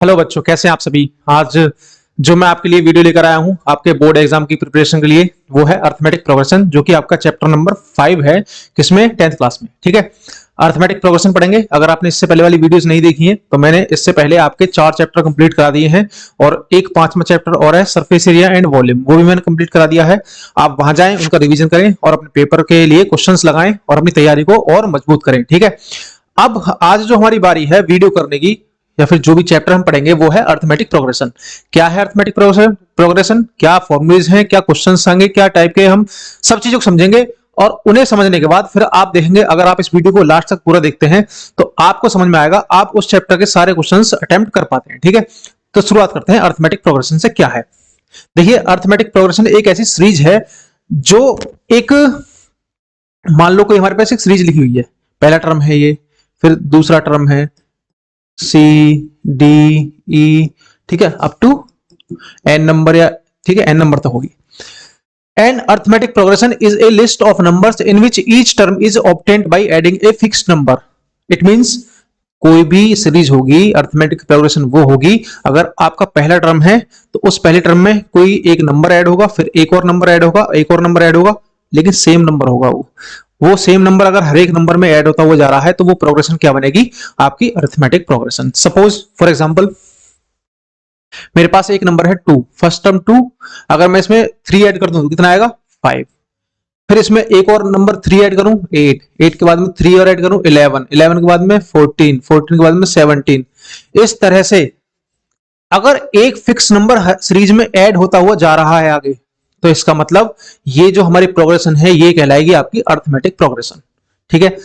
Hello बच्चों, कैसे हैं आप सभी। आज जो मैं आपके लिए वीडियो लेकर आया हूं आपके बोर्ड एग्जाम की प्रिपरेशन के लिए, वो है अर्थमेटिक प्रोग्रेशन, जो कि आपका चैप्टर नंबर 5 है। किसमें? 10th क्लास में। ठीक है, अर्थमेटिक प्रोग्रेशन पढ़ेंगे। अगर आपने इससे पहले वाली वीडियोस नहीं देखी हैं तो मैंने इससे पहले आपके 4 चैप्टर कंप्लीट करा दिए हैं, और एक 5वां चैप्टर और है सरफेस एरिया एंड वॉल्यूम, वो भी मैंने कंप्लीट करा दिया है। आप वहां जाएं, उनका रिवीजन करें और अपने पेपर के लिए क्वेश्चंस लगाएं और अपनी तैयारी को और मजबूत करें। ठीक है, अब आज जो हमारी बारी है वीडियो करने की, या फिर जो भी चैप्टर हम पढ़ेंगे, वो है अर्थमेटिक प्रोग्रेशन। क्या है अर्थमेटिक प्रोग्रेशन, क्या फॉर्मूलेज हैं, क्या क्वेश्चंस आएंगे, क्या टाइप के, हम सब चीजों को समझेंगे। और उन्हें समझने के बाद फिर आप देखेंगे, अगर आप इस वीडियो को लास्ट तक पूरा देखते हैं तो आपको समझ में आएगा, आप उस चैप्टर के सारे क्वेश्चंस अटेम्प्ट कर पाते हैं। ठीक है, तो शुरुआत करते हैं अर्थमेटिक प्रोग्रेशन से। क्या है? देखिए, अर्थमेटिक प्रोग्रेशन एक ऐसी सीरीज है जो एक, मान लो कोई हमारे पास एक सीरीज लिखी हुई है। पहला टर्म है ये, फिर दूसरा टर्म है सी डी ई, ठीक है, अप टू एन नंबर, या ठीक है एन नंबर तक होगी। An arithmetic progression is a list of numbers in which each term is obtained by adding a fixed number. It means कोई भी सीरीज होगी, अर्थमेटिक प्रोग्रेशन वो होगी, अगर आपका पहला टर्म है तो उस पहले टर्म में कोई एक नंबर ऐड होगा, फिर एक और नंबर ऐड होगा, एक और नंबर ऐड होगा, लेकिन सेम नंबर होगा। वो सेम नंबर अगर हर एक नंबर में ऐड होता हुआ जा रहा है तो वो प्रोग्रेशन क्या बनेगी? आपकी arithmetic progression. Suppose for example, मेरे पास एक नंबर है 2, फर्स्ट टर्म 2, अगर मैं इसमें 3 ऐड कर दूं तो कितना आएगा? 5। फिर इसमें एक और नंबर 3 ऐड करूं, 8, 8 के बाद में 3 और ऐड करूं, 11, 11 के बाद में 14, 14 के बाद में 17। इस तरह से अगर एक फिक्स नंबर सीरीज में ऐड होता हुआ जा रहा है आगे, तो इसका मतलब ये जो हमारी प्रोग्रेशन है ये कहलाएगी आपकी अर्थमेटिक प्रोग्रेशन। ठीक है,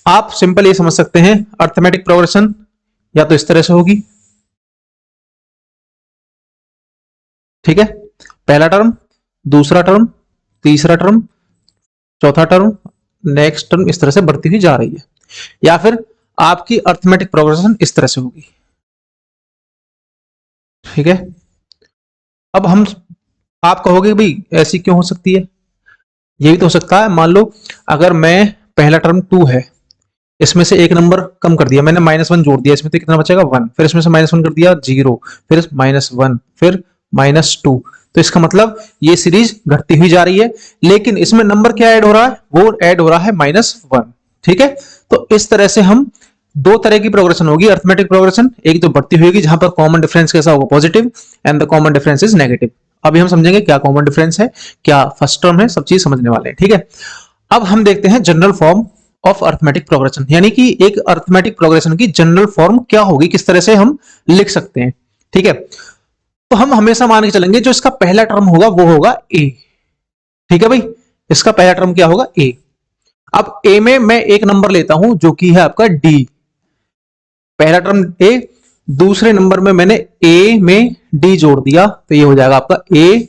आप सिंपल ये समझ सकते हैं, अर्थमेटिक प्रोग्रेशन या तो इस तरह से होगी, ठीक है, पहला टर्म, दूसरा टर्म, तीसरा टर्म, चौथा टर्म, नेक्स्ट टर्म, इस तरह से बढ़ती हुई जा रही है। या फिर आपकी अर्थमेटिक प्रोग्रेशन इस तरह से होगी। ठीक है, अब हम, आप कहोगे भाई ऐसी क्यों हो सकती है? ये भी तो हो सकता है, मान लो अगर मैं, पहला टर्म 2 है, इसमें से एक नंबर कम कर दिया मैंने, -1 जोड़ दिया इसमें, तो कितना बचेगा? 1। फिर इसमें से -1 कर दिया, 0, फिर -1, फिर -2। तो इसका मतलब ये सीरीज घटती हुई जा रही है, लेकिन इसमें नंबर क्या ऐड हो रहा है? वो ऐड हो रहा है -1। ठीक है, तो इस तरह से हम, दो तरह की प्रोग्रेशन होगी अर्थमेटिक प्रोग्रेशन। एक तो बढ़ती हुई, जहां पर कॉमन डिफरेंस कैसा होगा? Positive, and the common difference is negative. अभी हम समझेंगे क्या कॉमन डिफरेंस है, क्या फर्स्ट टर्म है, सब चीज समझने वाले हैं। ठीक है, अब हम देखते हैं general form of arithmetic progression, यानी कि एक अर्थमेटिक प्रोग्रेशन की जनरल फॉर्म क्या होगी, किस तरह से हम लिख सकते हैं। ठीक है, तो हम हमेशा मान के चलेंगे जो इसका पहला टर्म होगा वो होगा ए। ठीक है भाई, इसका पहला टर्म क्या होगा? ए। अब ए में मैं एक नंबर लेता हूं जो कि है आपका डी। पहला टर्म ए, दूसरे नंबर में मैंने ए में डी जोड़ दिया, तो ये हो जाएगा आपका ए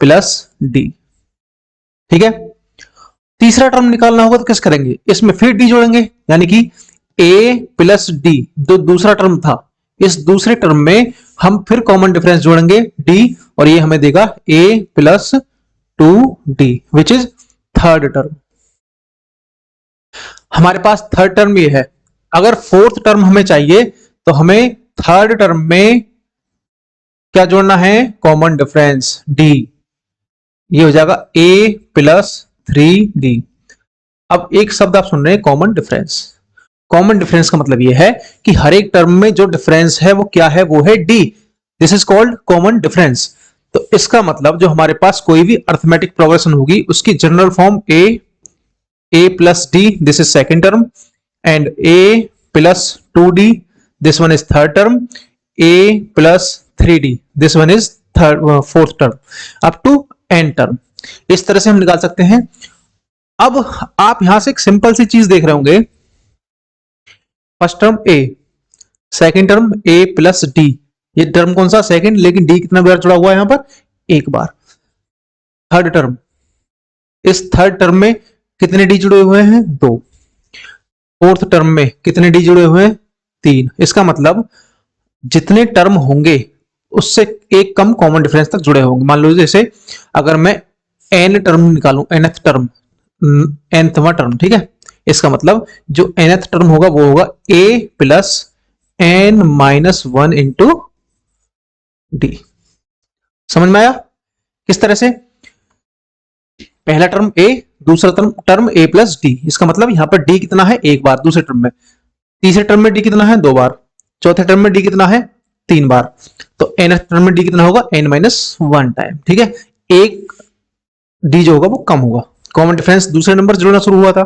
प्लस डी। ठीक है, तीसरा टर्म निकालना होगा तो कैसे करेंगे? इसमें फिर डी जोड़ेंगे, यानी कि ए प्लस डी, जो दूसरा टर्म था, इस दूसरे टर्म में हम फिर कॉमन डिफरेंस जोड़ेंगे डी, और ये हमें देगा a plus 2d, which is third term. हमारे पास थर्ड टर्म ये है। अगर फोर्थ टर्म हमें चाहिए तो हमें थर्ड टर्म में क्या जोड़ना है? Common difference D. ये हो जाएगा a प्लस 3d। अब एक शब्द आप सुन रहे हैं, कॉमन डिफरेंस। कॉमन डिफरेंस का मतलब यह है कि हर एक टर्म में जो डिफरेंस है वो क्या है? वो है d। This is called common difference. तो इसका मतलब जो हमारे पास कोई भी अर्थमेटिक प्रोग्रेशन होगी उसकी general form a plus d, this is second term, and a plus 2d, this one is third term, a plus 3d, this one is fourth term, up to n term. इस तरह से हम निकाल सकते हैं। अब आप यहां से एक सिंपल सी चीज देख रहे होंगे, first term a, second term a plus D. ये टर्म कौन सा? सेकेंड, लेकिन डी कितना बार जुड़ा हुआ है यहां पर? एक बार। थर्ड टर्म, इस थर्ड टर्म में कितने डी जुड़े हुए हैं? 2। फोर्थ टर्म में कितने डी जुड़े हुए हैं? 3। इसका मतलब जितने टर्म होंगे उससे एक कम कॉमन डिफरेंस तक जुड़े होंगे। मान लो जैसे अगर मैं एन टर्म निकालूं, nth टर्म, nthवां टर्म, ठीक है, इसका मतलब जो nth टर्म होगा वो होगा a plus n minus 1 into D. समझ में आया? किस तरह से? पहला टर्म ए, दूसरा टर्म ए प्लस डी, इसका मतलब यहां पर डी कितना है? एक बार दूसरे टर्म में, तीसरे टर्म में डी कितना है? दो बार, चौथे टर्म में डी कितना है? तीन बार, तो एन टर्म में डी कितना होगा? N minus one time. ठीक है, एक डी जो होगा वो कम होगा, कॉमन डिफरेंस दूसरे नंबर जुड़ना शुरू हुआ था।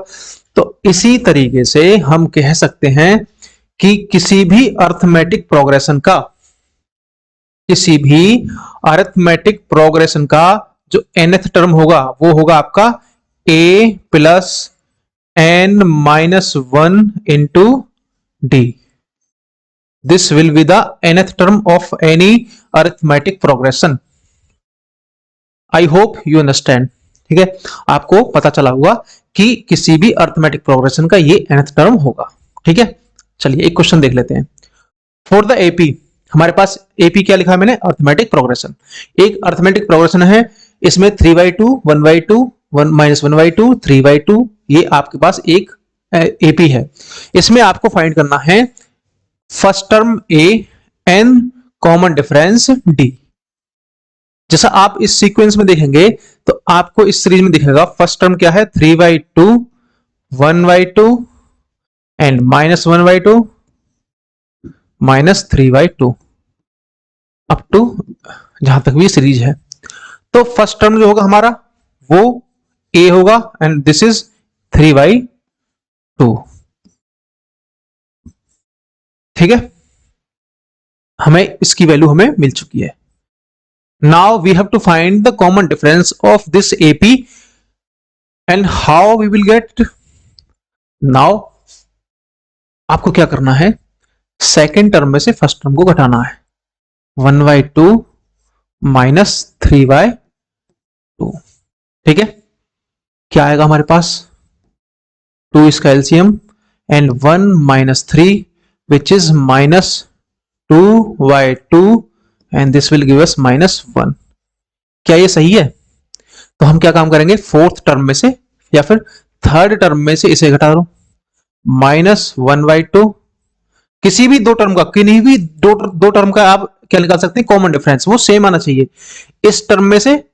तो इसी तरीके से हम कह सकते हैं कि किसी भी अर्थमेटिक प्रोग्रेशन का, किसी भी अर्थमेटिक प्रोग्रेशन का जो nth टर्म होगा वो होगा आपका a plus n minus one into D. This will be the nth term of any arithmetic progression. I hope you understand. ठीक है, आपको पता चला होगा कि किसी भी अर्थमेटिक प्रोग्रेशन का ये nth टर्म होगा। ठीक है, चलिए एक क्वेश्चन देख लेते हैं। फॉर द एपी, हमारे पास एपी क्या लिखा है मैंने? Arithmetic progression. एक अर्थमेटिक प्रोग्रेशन है, इसमें 3/2, 1/2, 1 माइनस 1/2, 3/2, ये आपके पास एक एपी है। इसमें आपको फाइंड करना है first term A N common difference D. जैसा आप इस सीक्वेंस में देखेंगे तो आपको इस सीरीज में दिखेगा फर्स्ट टर्म क्या है? 3/2, 1/2 and minus 1/2 minus 3/2 up to जहां तक भी सीरीज है। तो फर्स्ट टर्म जो होगा हमारा वो ए होगा एंड दिस इज 3/2। ठीक है, हमें इसकी वैल्यू हमें मिल चुकी है। Now we have to find the common difference of this AP and how we will get. Now आपको क्या करना है? सेकेंड टर्म में से फर्स्ट टर्म को घटाना है। 1/2 माइनस 3/2। ठीक है, क्या आएगा हमारे पास? 2 इसका LCM and 1 minus 3 which is minus 2/2 and this will give us minus 1। क्या ये सही है? तो हम क्या काम करेंगे? फोर्थ टर्म में से या फिर थर्ड टर्म में से इसे घटा दो। माइनस 1/2, किसी भी दो टर्म का, किन्हीं भी दो टर्म का आप क्या निकाल सकते हैं? कॉमन डिफरेंस, वो सेम आना चाहिए। इस टर्म में से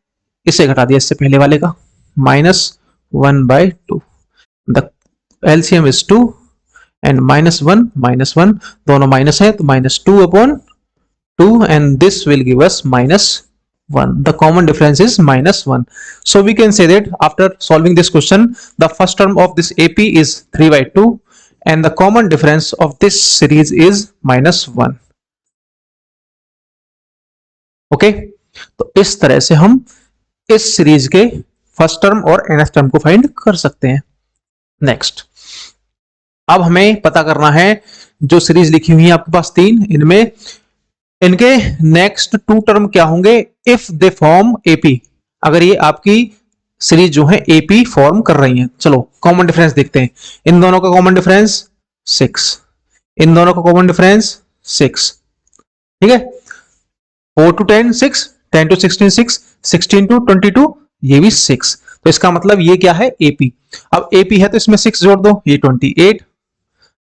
इसे घटा दिया, इससे पहले वाले का, minus 1/2। The LCM is 2 and minus 1 दोनों माइनस है तो -2/2 and this will give us -1। The common difference is -1। So we can say that after solving this question, the first term of this AP is 3/2 and the common difference of this series is -1. Okay, तो इस तरह से हम इस series के first term और nth term को find कर सकते हैं। नेक्स्ट, अब हमें पता करना है जो सीरीज लिखी हुई है आपके पास तीन, इनमें इनके नेक्स्ट टू टर्म क्या होंगे इफ दे फॉर्म एपी, अगर ये आपकी सीरीज जो है एपी फॉर्म कर रही है। चलो कॉमन डिफरेंस देखते हैं। इन दोनों का कॉमन डिफरेंस 6, इन दोनों का कॉमन डिफरेंस 6। ठीक है, 4 to 10 6, 10 to 16 6, 16 to 22 ये भी 6। तो इसका मतलब ये क्या है? एपी। अब एपी है तो इसमें 6 जोड़ दो, ये 28,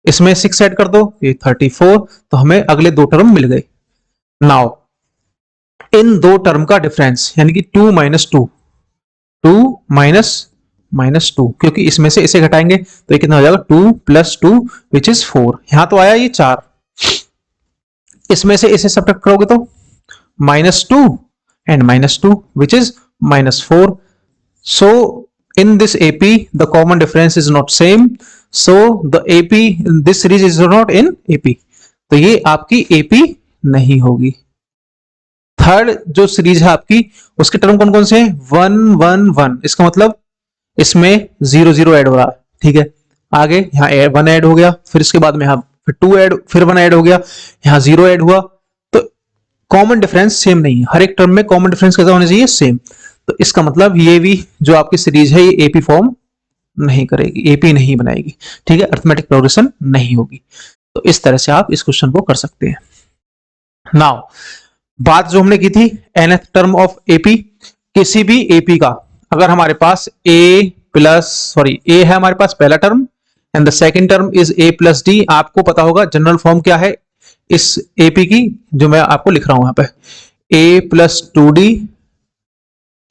इसमें 6 ऐड कर दो, ये 34। तो हमें अगले दो टर्म मिल गए। नाउ इन दो टर्म का डिफरेंस यानी कि 2 माइनस 2, 2 माइनस 2, क्योंकि इसमें से इसे घटाएंगे तो ये कितना हो जाएगा? 2 + 2 विच इज 4। यहां तो आया ये 4, इसमें से इसे सब्ट्रैक्ट करोगे तो -2 and -2 which is -4. So in this AP the common difference is not same, so the AP this series is not in AP, तो ये आपकी AP नहीं होगी। थर्ड जो सीरीज है आपकी उसके टर्म कौन कौन से हैं? 1 1 1, इसका मतलब इसमें 0 0 ऐड हो रहा है। ठीक है, आगे यहाँ 1 ऐड हो गया, फिर इसके बाद में यहाँ फिर 2 ऐड, फिर 1 ऐड हो गया, यहाँ 0 ऐड हुआ। तो कॉमन डिफरेंस सेम नहीं है, हर एक टर्म में कॉमन डिफरेंस कैसा होना चाहिए? सेम। तो इसका मतलब ये भी जो आपकी सीरीज है ये एपी फॉर्म नहीं करेगी, एपी नहीं बनाएगी। ठीक है, अर्थमेटिक प्रोग्रेशन नहीं होगी। तो इस तरह से आप इस क्वेश्चन को कर सकते हैं। नाउ बात जो हमने की थी nth टर्म ऑफ एपी, किसी भी एपी का अगर हमारे पास ए है हमारे पास पहला term and the second term is a plus D. आपको पता होगा जनरल फॉर्म क्या है इस एपी की, जो मैं आपको लिख रहा हूं यहां पे। A plus 2d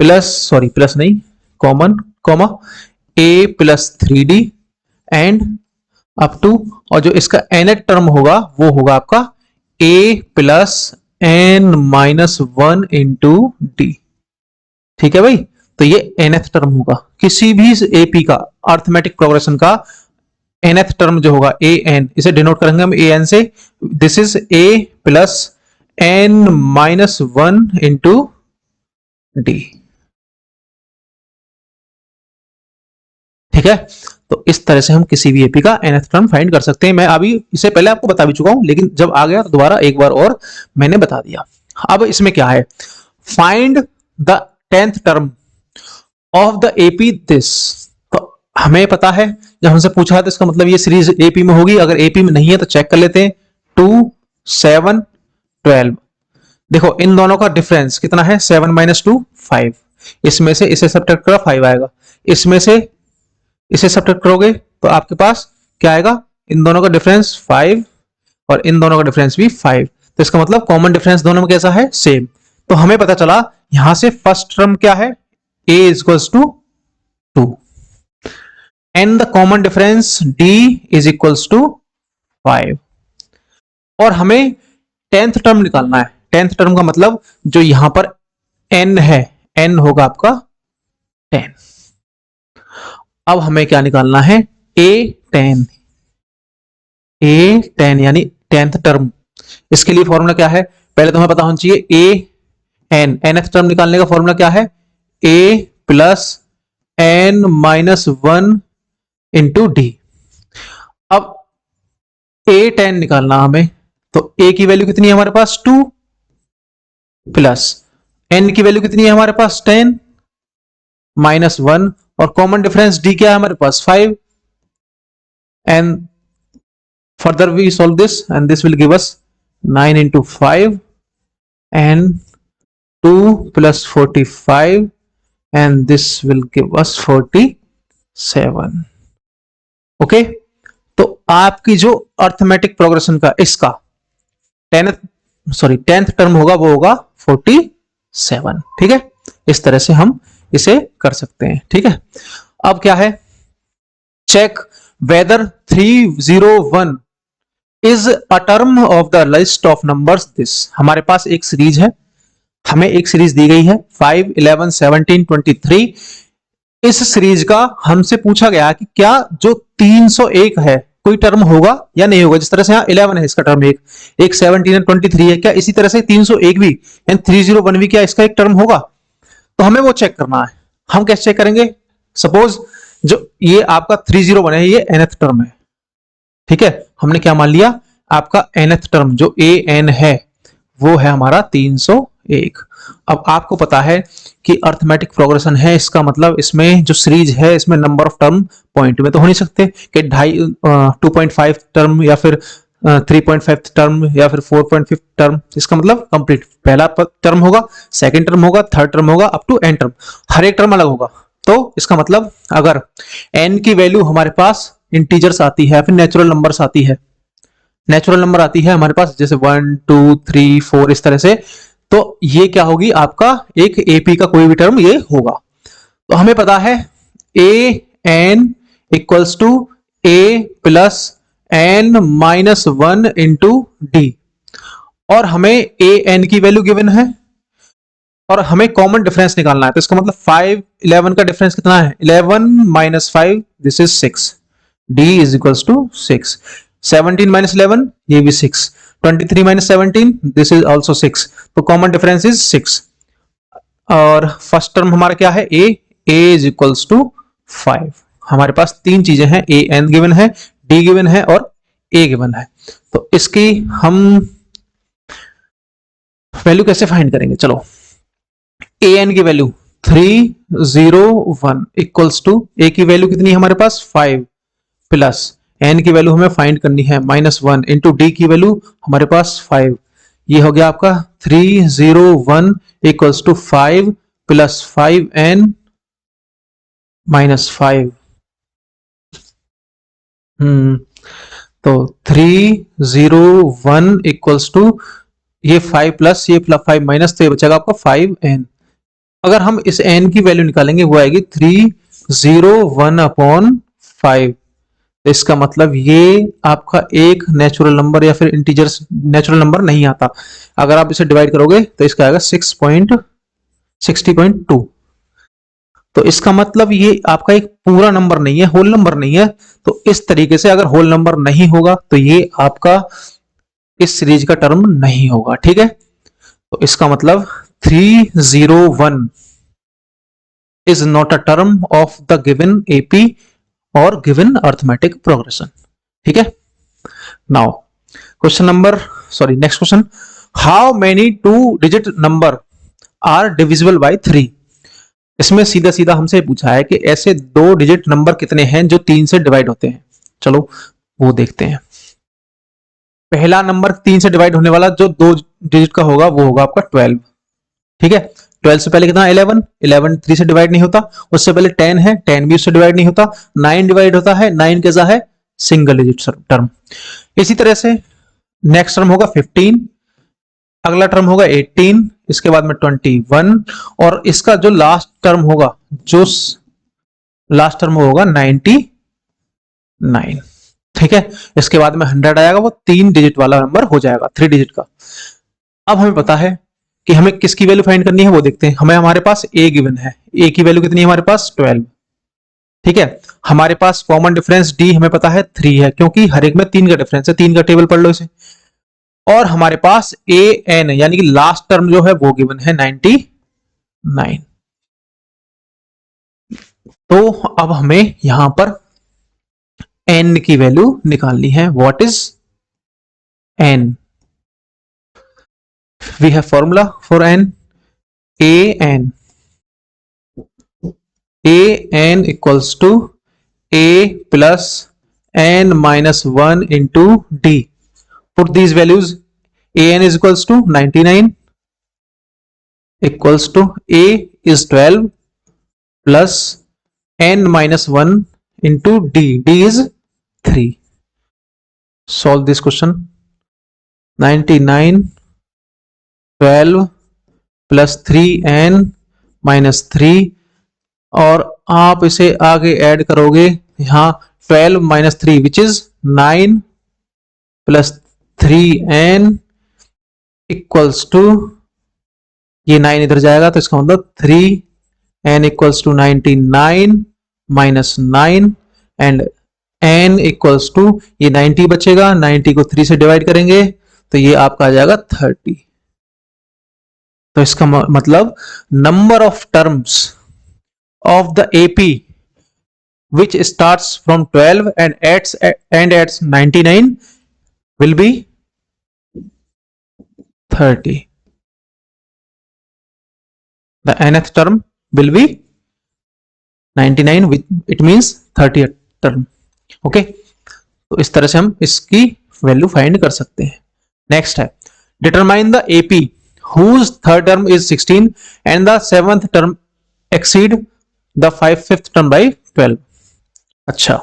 plus, sorry plus नहीं, common, comma a plus 3d and up to, और जो इसका nth टर्म होगा वो होगा आपका a plus n minus 1 into d. ठीक है भाई, तो ये nth टर्म होगा किसी भी एपी का, अर्थमेटिक प्रोग्रेशन का nth टर्म जो होगा ए एन, इसे डिनोट करेंगे हम ए एन से। This is a plus n minus 1 into d. ठीक है, तो इस तरह से हम किसी भी एपी का nth टर्म फाइंड कर सकते हैं। मैं अभी इसे पहले आपको बता भी चुका हूं, लेकिन जब आ गया तो दोबारा एक बार और मैंने बता दिया। अब इसमें क्या है, find the 10th term of the AP this. तो हमें पता है, जब हमसे पूछा है तो इसका मतलब ये सीरीज एपी में होगी। अगर एपी में नहीं है तो चेक कर लेते हैं। 2 7 12, देखो इन दोनों का डिफरेंस कितना है, 7 माइनस 2 5। इसमें से इसे सब्ट्रैक्ट करो 5 आएगा, इसमें से इसे सब्ट्रैक्ट करोगे तो आपके पास क्या आएगा, इन दोनों का डिफरेंस 5 और इन दोनों का डिफरेंस भी 5। तो इसका मतलब कॉमन डिफरेंस दोनों में कैसा है, सेम। तो हमें पता चला यहां से फर्स्ट टर्म क्या है, a is equals to 2 and the common difference d is equals to 5। और हमें 10th टर्म निकालना है। 10th टर्म का मतलब जो यहां पर n है, n होगा आपका 10। अब हमें क्या निकालना है, a10, a10 यानी 10th टर्म। इसके लिए फॉर्मूला क्या है, पहले तो हमें पता होना चाहिए a n, nth टर्म निकालने का फॉर्मूला क्या है, a plus n minus 1 into d. अब a10 निकालना हमें, तो a की वैल्यू कितनी है हमारे पास 2 प्लस n की वैल्यू कितनी है हमारे पास 10 माइनस 1, और कॉमन डिफरेंस d क्या है हमारे पास 5। And further we solve this and this will give us 9 into 5 and 2 plus 45 and this will give us 47। Okay, तो आपकी जो अर्थमेटिक प्रोग्रेशन का इसका 10th टर्म होगा वो होगा 47। ठीक है, इस तरह से हम इसे कर सकते हैं। ठीक है, अब क्या है, check whether 301 is a term of the list of numbers this. हमारे पास एक सीरीज है, हमें एक सीरीज दी गई है 5 11 17 23। इस सीरीज का हमसे पूछा गया कि क्या जो 301 है कोई टर्म होगा या नहीं होगा। जिस तरह से यहाँ 11 है इसका टर्म एक 17 है 23 है, क्या इसी तरह से 301 भी यानी 301 भी क्या इसका एक टर्म होगा। तो हमें वो चेक करना है। हम कैसे चेक करेंगे, सपोज जो ये आपका 301 है ये nth टर्म है। ठीक है, हमने क्या मान लिया, आपका nth टर्म जो an है वो है हमारा 301। अब आपको पता है कि अर्थमेटिक प्रोग्रेशन है, इसका मतलब इसमें जो सीरीज है इसमें नंबर ऑफ टर्म पॉइंट में तो हो नहीं सकते कि 2.5 टर्म या फिर 3.5 टर्म या फिर 4.5 टर्म। इसका मतलब कंप्लीट पहला टर्म होगा, सेकंड टर्म होगा, थर्ड टर्म होगा, अप टू एन टर्म, हर एक टर्म अलग होगा। तो इसका मतलब अगर एन की वैल्यू हमारे पास इंटीजर्स आती है या फिर नेचुरल नंबर्स आती है, नेचुरल नंबर आती है हमारे पास जैसे 1 2 3 4 इस तरह से, तो ये क्या होगी आपका एक एपी का कोई भी टर्म ये होगा। तो हमें पता है a n equals to a plus n minus 1 into d, और हमें ए एन की वैल्यू गिवन है और हमें कॉमन डिफरेंस निकालना है। तो इसका मतलब 5 11 का डिफरेंस कितना है, 11 minus 5 this is 6, d is equals to 6। 17 minus 11 ये भी 6, 23 माइनस 17 दिस इज ऑल्सो 6। तो कॉमन डिफरेंस इज 6। और फर्स्ट टर्म हमारा क्या है, ए इज इक्वल्स टू 5। हमारे पास तीन चीजें हैं, ए एन गिवन है, डी गिवन है और ए गिवन है। तो इसकी हम वैल्यू कैसे फाइंड करेंगे, चलो ए एन की वैल्यू 301 इक्वल्स टू ए की वैल्यू कितनी है हमारे पास 5 प्लस एन की वैल्यू हमें फाइंड करनी है -1 इंटू डी की वैल्यू हमारे पास 5। ये हो गया आपका 301 इक्वल्स टू 5 प्लस 5n -5। तो 301 इक्वल्स टू ये 5 प्लस ये 5 माइनस, तो ये बचेगा आपका 5n। अगर हम इस n की वैल्यू निकालेंगे वो आएगी 301/5। तो इसका मतलब ये आपका एक नेचुरल नंबर या फिर इंटीजर्स नेचुरल नंबर नहीं आता। अगर आप इसे डिवाइड करोगे तो इसका आएगा 60.2। तो इसका मतलब ये आपका एक पूरा नंबर नहीं है, होल नंबर नहीं है। तो इस तरीके से अगर होल नंबर नहीं होगा तो ये आपका इस सीरीज का टर्म नहीं होगा, ठीक है। तो इसका मतलब 301 is not a term of the given AP or given arithmetic progression, ठीक है। Now next question, how many two digit number are divisible by 3? इसमें सीधा सीधा हमसे पूछा है कि ऐसे 2 डिजिट नंबर कितने हैं जो 3 से डिवाइड होते हैं। चलो वो देखते हैं। पहला नंबर 3 से डिवाइड होने वाला जो 2 डिजिट का होगा वो होगा आपका 12, ठीक है। 12 से पहले कितना 11, 11 3 से डिवाइड नहीं होता। उससे पहले 10 है, 10 भी उससे डिवाइड नहीं होता। 9 डिवाइड होता है, 9 कैसा है, सिंगल डिजिट टर्म। इसी तरह से नेक्स्ट टर्म होगा 15, अगला टर्म होगा 18, इसके बाद में 21, और इसका जो लास्ट टर्म होगा 99, ठीक है। इसके बाद में 100 आएगा, वो 3 डिजिट वाला नंबर हो जाएगा, 3 डिजिट का। अब हमें पता है कि हमें किसकी वैल्यू फाइंड करनी है, वो देखते हैं। हमें हमारे पास a गिवन है, a की वैल्यू कितनी है हमारे पास 12, ठीक है। हमारे पास कॉमन डिफरेंस d हमें पता है 3 है, क्योंकि हर एक में 3 का डिफरेंस है, 3 का टेबल पढ़ लो इसे। और हमारे पास an यानी कि लास्ट टर्म जो है वो गिवन है 99। तो अब हमें यहां पर n की वैल्यू निकालनी है। What is n? We have formula for n, an equals to a plus n minus 1 into d. Put these values. An is equals to 99 equals to a is 12 plus n minus 1 into d. D is 3. Solve this question. 99 12 plus 3n minus 3, और आप इसे आगे add करोगे यहां 12 minus 3 which is 9 plus 3n equals to, ये 9 इधर जाएगा तो इसका मतलब 3n equals to 99 minus 9 and n equals to, ये 90 बचेगा, 90 को 3 से डिवाइड करेंगे तो ये आपका आ जाएगा 30। तो इसका मतलब number of terms of the AP which starts from 12 and adds 99 will be 30. The nth term will be 99 with it means 30th term. Okay, तो इस तरह से हम इसकी वैल्यू फाइंड कर सकते हैं। नेक्स्ट है determine the AP whose third term is 16 and the 7th term exceed the 5th term by 12। अच्छा,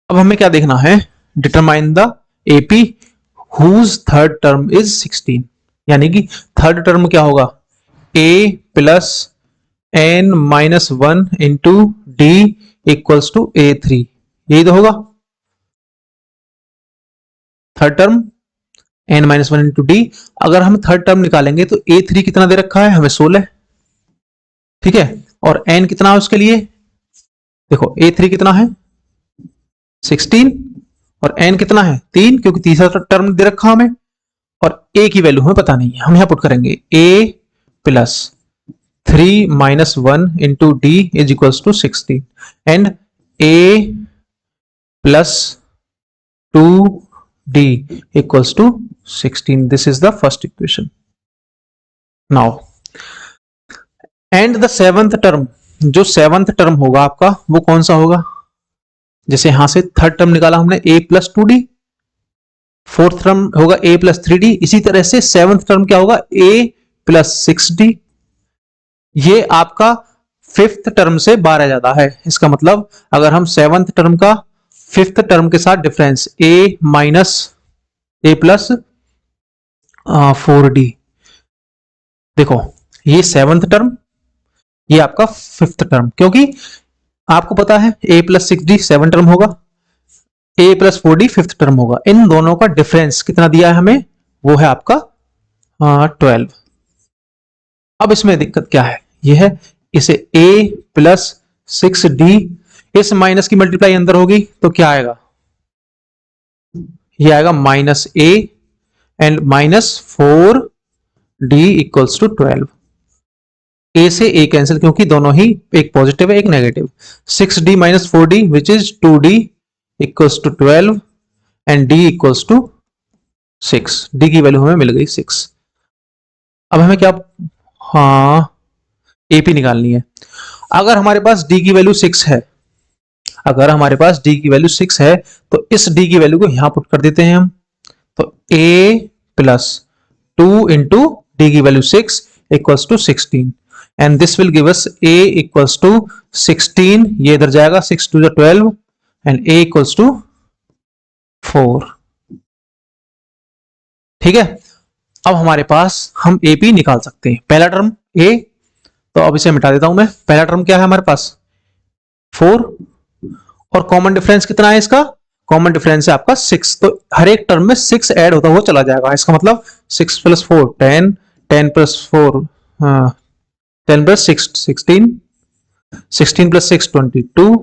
अब हमें क्या देखना है, determine the AP whose third term is 16, यानी कि थर्ड टर्म क्या होगा, a plus n minus 1 into d equals to a3, यही तो होगा third term n minus 1 into d. अगर हम थर्ड टर्म निकालेंगे तो a3 कितना दे रखा है हमें 16, ठीक है, और n कितना है उसके लिए, देखो a3 कितना है 16 और n कितना है 3, क्योंकि तीसरा टर्म दे रखा हमें, और a की वैल्यू हमें पता नहीं है। हम यहां पुट करेंगे a plus 3 minus 1 into d is equals to 16 and a plus 2d equals to 16. This is the first equation. Now and the seventh term, जो सेवंथ टर्म होगा आपका वो कौन सा होगा, जैसे यहां से थर्ड टर्म निकाला हमने a plus 2d, fourth term होगा a प्लस 3d, इसी तरह से सेवंथ टर्म क्या होगा a प्लस 6d। ये आपका फिफ्थ टर्म से 12 ज्यादा है। इसका मतलब अगर हम सेवंथ टर्म का फिफ्थ टर्म के साथ difference a minus a plus 4d। देखो ये 7th टर्म, ये आपका 5th टर्म, क्योंकि आपको पता है a प्लस 6d 7 टर्म होगा, a plus 4d 5th term होगा। इन दोनों का डिफरेंस कितना दिया है हमें, वो है आपका 12। अब इसमें दिक्कत क्या है, ये है इसे a प्लस 6d, इस माइनस की मल्टीप्लाई अंदर होगी तो क्या आएगा, ये आएगा minus a and minus 4d equals to 12। a से a कैंसिल, क्योंकि दोनों ही एक पॉजिटिव है एक negative. 6d minus 4d which is 2d equals to 12 and d equals to 6। d की वैल्यू हमें मिल गई 6। अब हमें क्या, हाँ AP निकालनी है। अगर हमारे पास d की वैल्यू 6 है, अगर हमारे पास d की वैल्यू 6 है तो इस d की वैल्यू को यहां पुट कर देते हैं हम। तो a प्लस 2 इंटू डी की value 6 equals to 16 and this will give us a equals to 16, ये इधर जाएगा 6 to 12 and a equals to 4। ठीक है, अब हमारे पास हम AP निकाल सकते हैं। पहला टर्म a, तो अब इसे मिटा देता हूं मैं। पहला टर्म क्या है हमारे पास 4, और कॉमन डिफरेंस कितना है इसका, कॉमन डिफरेंस है आपका 6, तो हर एक टर्म में 6 ऐड होता हुआ चला जाएगा। इसका मतलब 6 प्लस 4 10, 10 प्लस 4 10 प्लस 6 16, 16 प्लस 6 22।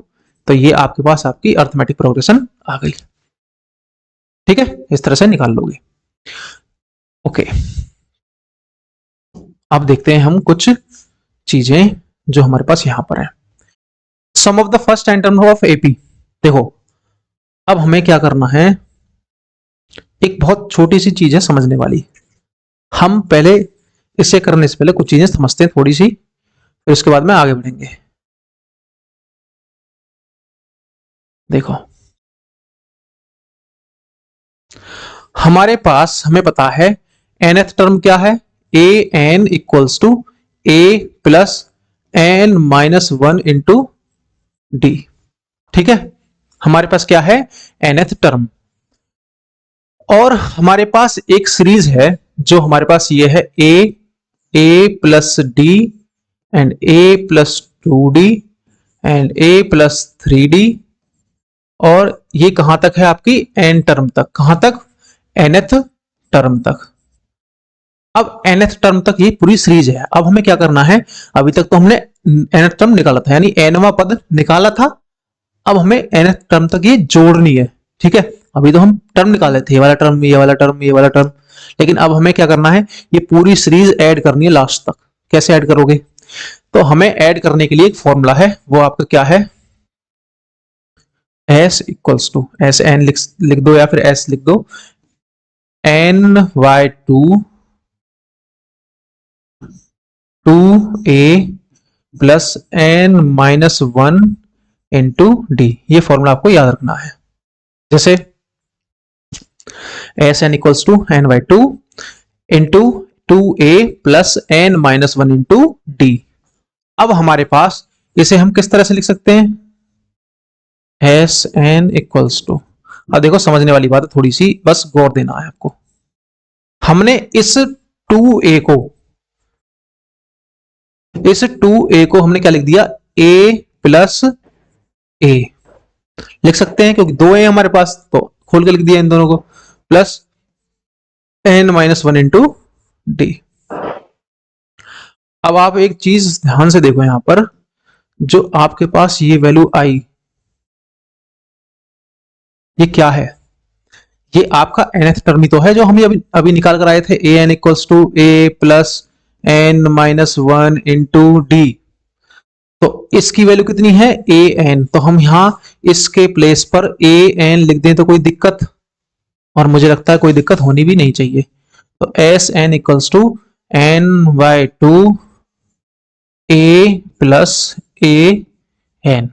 तो ये आपके पास आपकी अर्थमेटिक प्रोग्रेशन आ गई। ठीक है, इस तरह से निकाल लोगे। ओके, अब देखते हैं हम कुछ चीजें जो हमारे पास यहां पर है। Sum of the first and term of AP। देखो अब हमें क्या करना है, एक बहुत छोटी सी चीज है समझने वाली। हम पहले इसे करने से पहले कुछ चीजें समझते हैं थोड़ी सी, फिर उसके बाद में आगे बढ़ेंगे। देखो हमारे पास हमें पता है nth टर्म क्या है, an equals to a plus n minus 1 into d. ठीक है, हमारे पास क्या है nth टर्म, और हमारे पास एक सीरीज है जो हमारे पास ये है a plus D and a plus 2d and a plus 3d, और ये कहां तक है आपकी n टर्म तक। कहां तक, nth टर्म तक। अब nth टर्म तक ये पूरी सीरीज है। अब हमें क्या करना है, अभी तक तो हमने nth टर्म निकाला था, यानी nवां पद निकाला था। अब हमें nth टर्म तक ये जोड़नी है। ठीक है, अभी तो हम टर्म निकाले थे, ये वाला टर्म, ये वाला टर्म, ये वाला टर्म, लेकिन अब हमें क्या करना है, ये पूरी सीरीज ऐड करनी है लास्ट तक। कैसे ऐड करोगे, तो हमें ऐड करने के लिए एक फॉर्मूला है, वो आपका क्या है, s equals to S n लिख दो या फिर s लिख दो, ny2 2a plus n minus 1 into d. ये फॉर्मूला आपको याद रखना है। जैसे S n equals to n by 2 into 2a plus n minus 1 into d. अब हमारे पास इसे हम किस तरह से लिख सकते हैं, एस एन इक्वल्स टू, अब देखो समझने वाली बात है थोड़ी सी, बस गौर देना है आपको। हमने इस 2a को, इस 2a को हमने क्या लिख दिया, a प्लस a लिख सकते हैं, क्योंकि 2a हमारे पास, तो खोल के लिख दिया इन दोनों को, plus n minus 1 into d. अब आप एक चीज ध्यान से देखो, यहां पर जो आपके पास ये वैल्यू आई, ये क्या है, ये आपका nth टर्म ही तो है जो हम अभी निकाल कर आए थे, an equals to a plus n minus 1 into d. तो इसकी वैल्यू कितनी है, an, तो हम यहां इसके प्लेस पर an लिख दें तो कोई दिक्कत, और मुझे लगता है कोई दिक्कत होनी भी नहीं चाहिए। तो S n equals to n by 2 a plus an।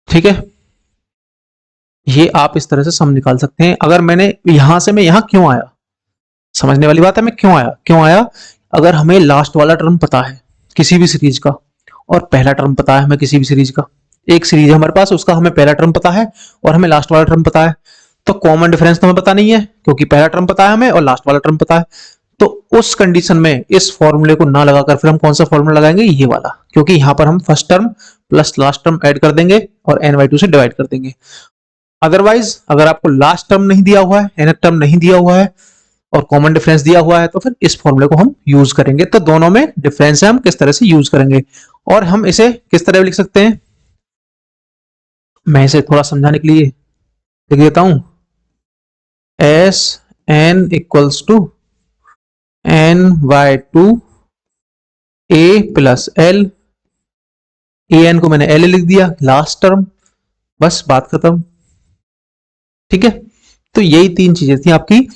ठीक है, ये आप इस तरह से सम निकाल सकते हैं। अगर मैंने यहां से, मैं यहां क्यों आया, समझने वाली बात है, मैं क्यों आया, अगर हमें लास्ट वाला टर्म पता है किसी भी सीरीज का, और पहला टर्म पता है हमें किसी भी सीरीज का, एक सीरीज है हमारे पास, उसका हमें पहला टर्म पता है और हमें लास्ट वाला टर्म पता है, तो कॉमन डिफरेंस तो हमें पता नहीं है क्योंकि पहला टर्म पता है हमें और लास्ट वाला टर्म पता है। तो उस कंडीशन में इस फॉर्मूले को ना लगाकर फिर हम कौन सा फॉर्मूला लगाएंगे, ये वाला, क्योंकि यहां पर हम first term plus last term add कर देंगे और n/2 से डिवाइड कर देंगे। अदरवाइज अगर आपको लास्ट टर्म नहीं दिया हुआ है, nth टर्म नहीं दिया हुआ है और कॉमन डिफरेंस दिया हुआ है तो फिर इस फॉर्मूले को हम यूज करेंगे। तो दोनों में डिफरेंस है, हम किस तरह से यूज करेंगे और हम इसे किस तरह लिख सकते हैं, मैं इसे थोड़ा समझाने के लिए लिख देता हूं। S n equals to n/2 a plus L, a n को मैंने एल लिख दिया, लास्ट टर्म, बस बात खत्म। ठीक है, तो यही तीन चीजें थी आपकी,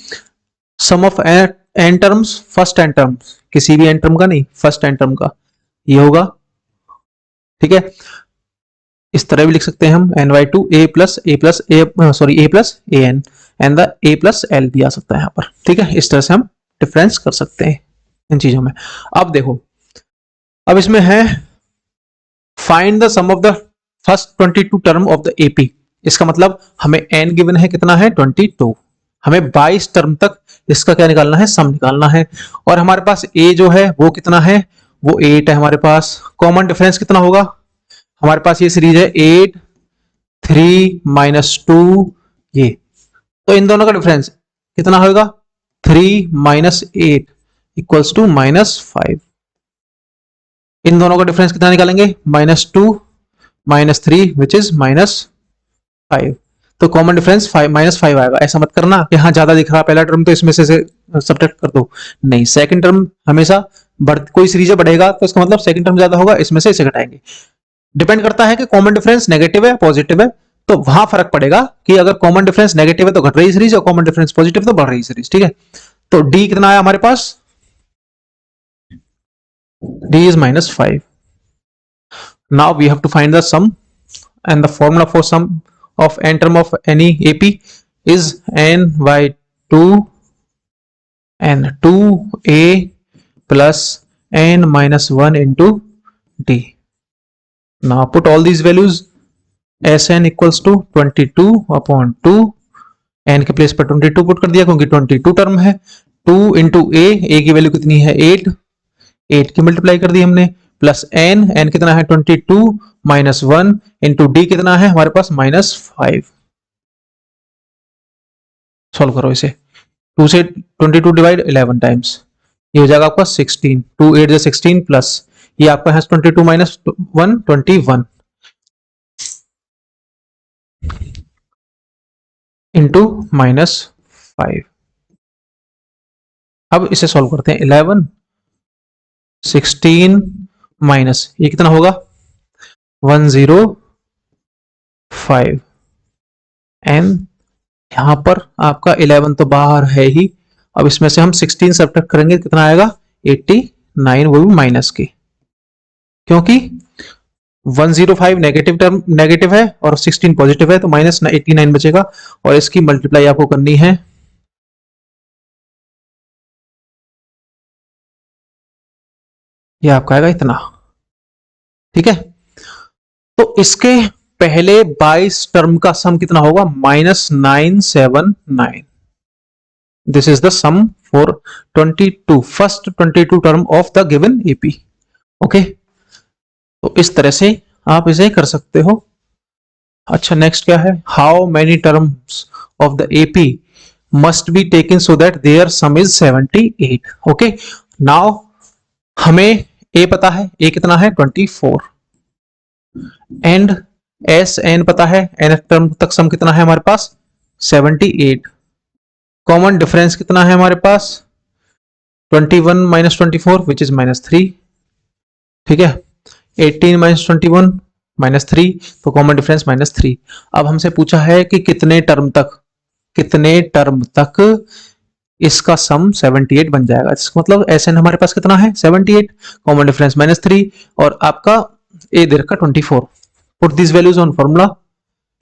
sum of n terms, first n terms, किसी भी एन टर्म का नहीं, फर्स्ट एन टर्म का ये होगा। ठीक है, इस तरह भी लिख सकते हैं हम n/2 a plus a plus a n and the a plus L भी आ सकता है यहाँ पर। ठीक है, इस तरह से हम डिफरेंस कर सकते हैं इन चीजों में। अब देखो, अब इसमें है find the sum of the first 22 term of the AP. इसका मतलब हमें n गिवन है, कितना है 22, हमें 22 टर्म तक इसका क्या निकालना है, सम निकालना है। और हमारे पास a जो है वो कितना है, वो 8 है हमारे पास। कॉमन डिफरेंस कितना होगा, हमारे पास ये सीरीज है 8 3 माइनस 2 ये, तो इन दोनों का डिफरेंस कितना होगा 3 माइनस 8 इक्वल्स टू -5। इन दोनों का डिफरेंस कितना निकालेंगे, -2 -3 विच इज -5। तो कॉमन डिफरेंस -5 आएगा। ऐसा मत करना कि हाँ ज्यादा दिख रहा पहला टर्म तो इसमें से सब्ट्रैक्ट कर दो, नहीं, सेकंड टर्म हमेशा कोई सीरीज बढ़ेगा तो इसका मतलब सेकंड टर्म ज्यादा होगा, इसमें से इसे घटाएंगे। डिपेंड करता है कि कॉमन डिफरेंस नेगेटिव है पॉजिटिव है, तो वहां फर्क पड़ेगा कि अगर कॉमन डिफरेंस नेगेटिव है तो घट रही सीरीज और कॉमन डिफरेंस पॉजिटिव तो बढ़ रही सीरीज। ठीक है, तो डी कितना आया हमारे पास, d is -5. Now we have to find the sum, and the formula for sum of n term of any AP is n/2 n2a plus n-1 into d. Now put all these values, Sn equals to 22/2, n के place पर 22 put कर दिया क्योंकि 22 term है, 2 into a की value कितनी है 8 की मल्टीप्लाई कर दी हमने, प्लस n कितना है 22 -1 इंटू डी कितना है हमारे पास -5। सॉल्व करो इसे, 2 से 22 डिवाइड 11 टाइम्स, ये हो जाएगा आपका 16, 2 8 से 16 प्लस ये आपका है 22 माइनस 1 21 इंटू -5। अब इसे सॉल्व करते हैं, 11 16 माइनस ये कितना होगा 105 एंड यहां पर आपका 11 तो बाहर है ही। अब इसमें से हम 16 सब्ट्रैक्ट करेंगे, कितना आएगा 89, वो भी माइनस की, क्योंकि 105 नेगेटिव टर्म नेगेटिव है और 16 पॉजिटिव है, तो -89 बचेगा और इसकी मल्टीप्लाई आपको करनी है, ये आपका आएगा इतना। ठीक है, तो इसके पहले 22 टर्म का सम कितना होगा -979। This is the sum for 22 first 22 term of the given AP. Okay, तो इस तरह से आप इसे कर सकते हो। अच्छा, नेक्स्ट क्या है, how many terms of the AP must be taken so that their sum is 78। Okay, now हमें ए पता है, ए कितना है 24 एंड एस एन पता है, एन टर्म तक सम कितना है हमारे पास 78। कॉमन डिफरेंस कितना है हमारे पास 21 माइनस 24 विच इज -3। ठीक है, 18 माइनस 21 -3, तो कॉमन डिफरेंस -3। अब हमसे पूछा है कि कितने टर्म तक इसका सम 78 बन जाएगा। इसका मतलब एस एन हमारे पास कितना है 78, कॉमन डिफरेंस -3 और आपका ए दे रखा 24। Put this values on formula,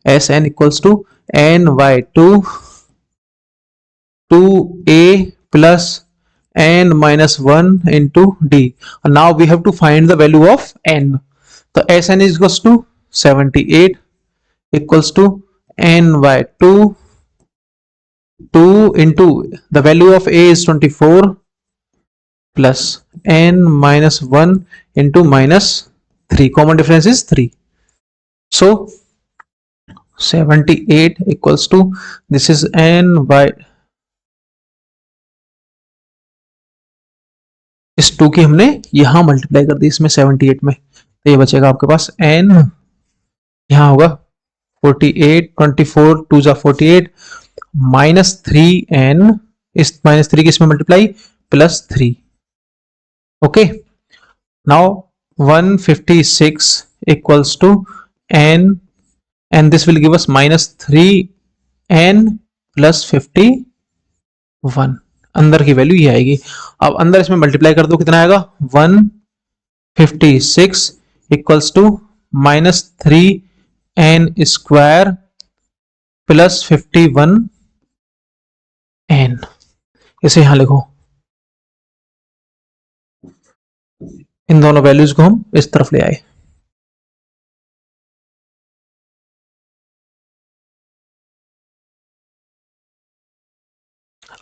S n equals to n/2 2a plus n-1 into d. And now we have to find the value of n. So Sn is equals to 78 equals to n/2 2 into the value of a is 24 plus n minus 1 into minus 3. Common difference is 3. So 78 equals to, this is n by, इस 2 की हमने यहां multiply कर दी इसमें 78 में, तो ये बचेगा आपके पास n, यहां होगा 48, 24 2 जा 48 माइनस 3n, इस माइनस 3 की इसमें multiply plus 3. Okay, now 156 equals to n, and this will give us minus 3n plus 51. अंदर की वैल्यू ये आएगी. अब अंदर इसमें मल्टीप्लाई कर दो, कितना आएगा 156 equals to minus 3n square plus 51n. इसे यहां लिखो, इन दोनों वैल्यूज को हम इस तरफ ले आए.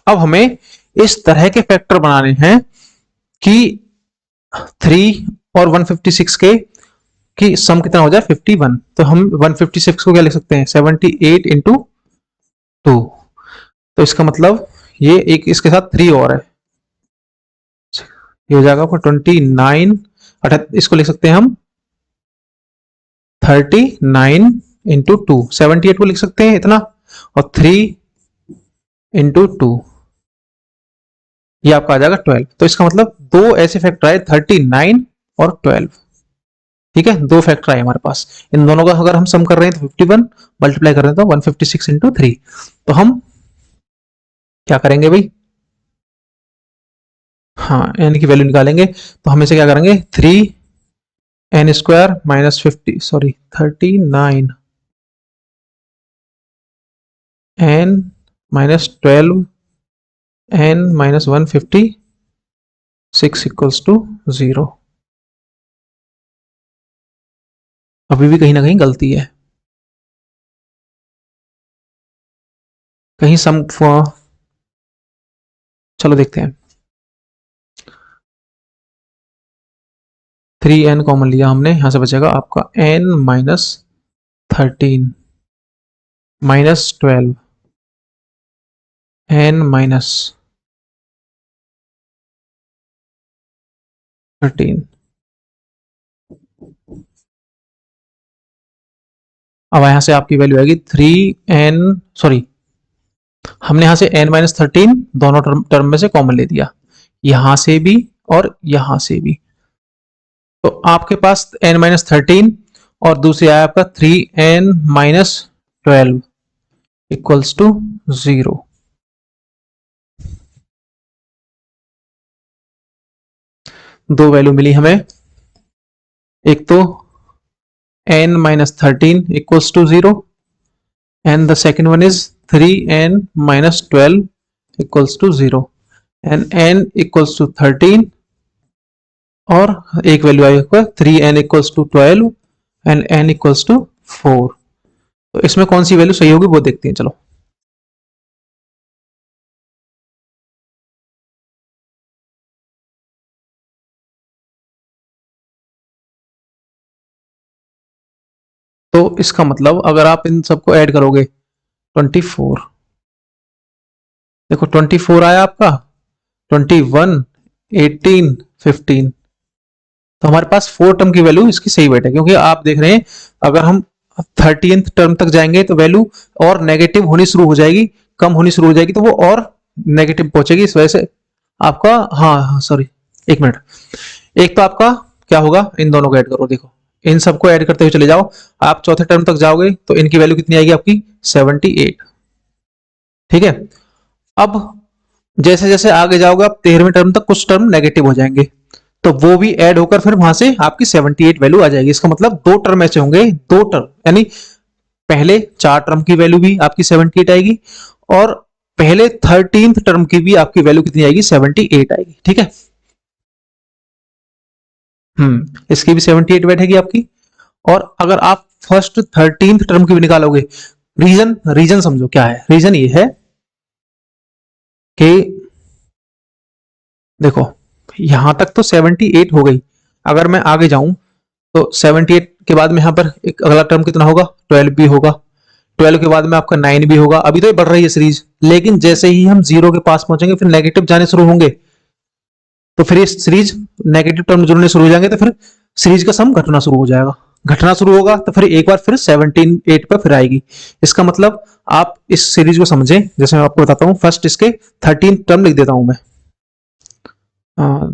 अब हमें इस तरह के फैक्टर बनाने हैं कि 3 और 156 के की सम कितना हो जाए 51. तो हम 156 को क्या लिख सकते हैं 78 इंटू 2. तो इसका मतलब ये एक इसके साथ 3 और है, ये हो जाएगा आपको 29. इसको लिख सकते हैं हम 39 इंटू 2. 78 को लिख सकते हैं इतना, और 3 इंटू 2 ये आपका आ जाएगा 12. तो इसका मतलब दो ऐसे फैक्टर आए 39 और 12. ठीक है, दो फैक्टर आए हमारे पास. इन दोनों का अगर हम सम कर रहे हैं तो 51, मल्टीप्लाई कर रहे हैं तो 156 इंटू 3. तो हम क्या करेंगे भाई, हाँ n की वैल्यू निकालेंगे. तो हम इसे क्या करेंगे 3n square minus 50, sorry 39 n minus 12 n minus 156 equals to 0. अभी भी कहीं ना कहीं गलती है, कहीं सम, चलो देखते हैं. 3n कॉमन लिया हमने, यहां से बचेगा आपका n minus 13 minus 12 n minus 13. अब यहां से आपकी वैल्यू आएगी 3n, सॉरी हमने यहां से n माइनस 13 दोनों टर्म में से कॉमन ले दिया, यहां से भी और यहां से भी. तो आपके पास n माइनस 13 और दूसरी आया आपका 3n माइनस 12 इक्वल्स टू 0. दो वैल्यू मिली हमें, एक तो n minus 13 equals to 0 and the second one is 3n minus 12 equals to 0 and n equals to 13 और एक वैल्यू आई आपका 3n equals to 12 and n equals to 4. तो इसमें कौन सी वैल्यू सही होगी वो देखते हैं. चलो तो इसका मतलब अगर आप इन सबको ऐड करोगे 24, देखो 24 आया आपका, 21 18 15. तो हमारे पास 4 टर्म की वैल्यू इसकी सही बैठे, क्योंकि आप देख रहे हैं अगर हम 30th टर्म तक जाएंगे तो वैल्यू और नेगेटिव होनी शुरू हो जाएगी, कम होनी शुरू हो जाएगी, तो वो और नेगेटिव पहुंचेगी. इस वजह से आपका, हाँ सॉरी एक मिनट, एक तो आपका क्या होगा, इन दोनों को ऐड करो, देखो इन सबको ऐड करते हुए चले जाओ, आप चौथे टर्म तक जाओगे तो इनकी वैल्यू कितनी आएगी आपकी 78. ठीक है, अब जैसे जैसे आगे जाओगे आप 13वें टर्म तक कुछ टर्म नेगेटिव हो जाएंगे, तो वो भी ऐड होकर फिर वहां से आपकी 78 वैल्यू आ जाएगी. इसका मतलब दो टर्म ऐसे होंगे, दो टर्म यानी पहले 4 टर्म की वैल्यू भी आपकी 78 आएगी और पहले 13th टर्म की भी आपकी वैल्यू कितनी आएगी 78 आएगी. ठीक है, इसकी भी 78 बैठेगी आपकी. और अगर आप फर्स्ट 13th टर्म की भी निकालोगे, रीजन समझो क्या है. रीजन ये है कि देखो यहां तक तो 78 हो गई, अगर मैं आगे जाऊं तो 78 के बाद में यहाँ पर एक अगला टर्म कितना होगा, 12 भी होगा, 12 के बाद में आपका 9 भी होगा। अभी तो ये बढ़ रही है सीरीज, लेकिन जैसे ही हम जीरो के पास पहुंचेंगे फिर नेगेटिव जाने शुरू होंगे, तो फिर ये सीरीज नेगेटिव टर्म जुड़ने शुरू हो जाएंगे, तो फिर सीरीज का सम घटना शुरू हो जाएगा, घटना शुरू होगा तो फिर एक बार फिर 17 8 पर फिर आएगी। इसका मतलब आप इस सीरीज को समझें, जैसे मैं आपको बताता हूं, फर्स्ट इसके 13 टर्म लिख देता हूं मैं,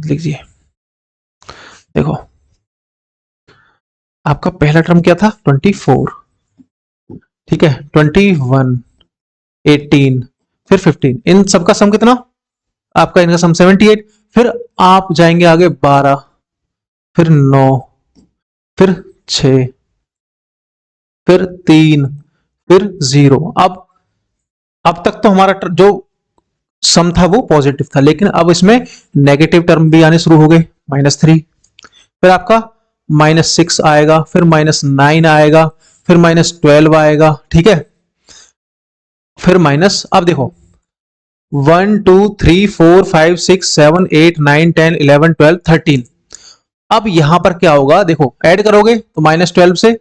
लिखिए। देखो आपका पहला टर्म क्या था, 24, ठीक है, 21, 18, फिर 15, इन सबका सम कितना, आपका इनका सम 78। फिर आप जाएंगे आगे 12, फिर 9, फिर 6, फिर 3, फिर 0। अब तक तो हमारा जो सम था वो पॉजिटिव था, लेकिन अब इसमें नेगेटिव टर्म भी आने शुरू हो गए, -3, फिर आपका -6 आएगा, फिर -9 आएगा, फिर -12 आएगा, ठीक है, फिर माइनस, अब देखो 1 2 3 4 5 6 7 8 9 10 11 12 13। अब यहां पर क्या होगा, देखो ऐड करोगे तो -12 से,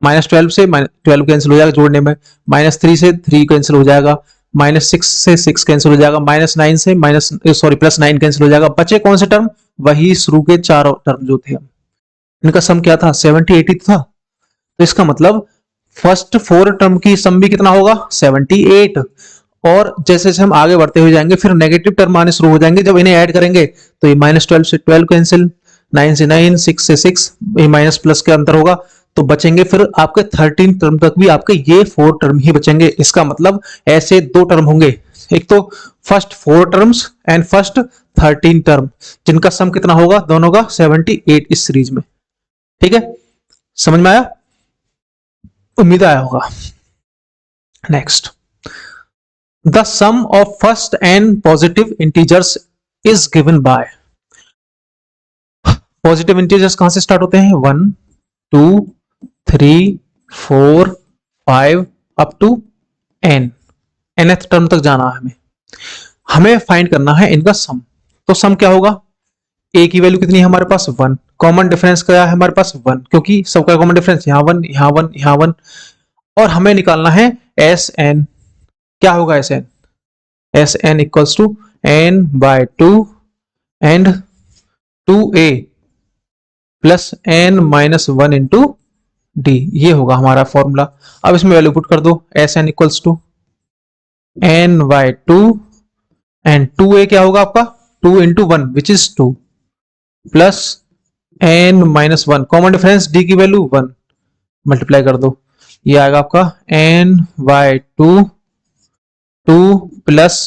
-12 कैंसिल हो जाएगा जोड़ने में, -3 से 3 कैंसिल हो जाएगा, -6 से 6 कैंसिल हो जाएगा, -9 से +9 कैंसिल हो जाएगा। बचे कौन से टर्म, वही शुरू के चारों टर्म जो थे, इनका सम क्या था, 70 80 था। तो इसका मतलब फर्स्ट 4 टर्म की सम भी कितना होगा, 78। और जैसे जैसे हम आगे बढ़ते हुए जाएंगे फिर नेगेटिव टर्म आने शुरू हो जाएंगे, जब इन्हें ऐड करेंगे तो ये -12 से 12 कैंसिल, 9 से 9, 6 से 6, ये माइनस प्लस के अंतर होगा, तो बचेंगे फिर आपके 13 टर्म तक भी आपके ये 4 टर्म ही बचेंगे। इसका मतलब ऐसे 2 टर्म होंगे, एक तो first 4 terms and first 13 term, जिनका सम कितना होगा दोनों का 78 इस सीरीज में, ठीक है, समझ में आया, उम्मीद आया होगा। Next, the sum of first n positive integers is given by, positive integers कहां से स्टार्ट होते हैं, 1 2 3 4 5 up to n, nth term तक जाना है हमें फाइंड करना है इनका सम। तो सम क्या होगा, a की वैल्यू कितनी है हमारे पास 1, कॉमन डिफरेंस क्या है हमारे पास 1, क्योंकि सबका कॉमन डिफरेंस यहाँ 1 यहाँ 1 यहाँ 1, और हमें निकालना है एस एन, क्या होगा S n, S n equals to n by 2 and 2a plus n minus 1 into d, ये होगा हमारा फॉर्मूला। अब इसमें वैल्यू पुट कर दो, S n equals to n by 2 and 2a क्या होगा आपका 2 into 1 which is 2 plus n minus 1, common difference d की वैल्यू 1, मल्टीप्लाई कर दो, ये आएगा आपका n by 2 2 plus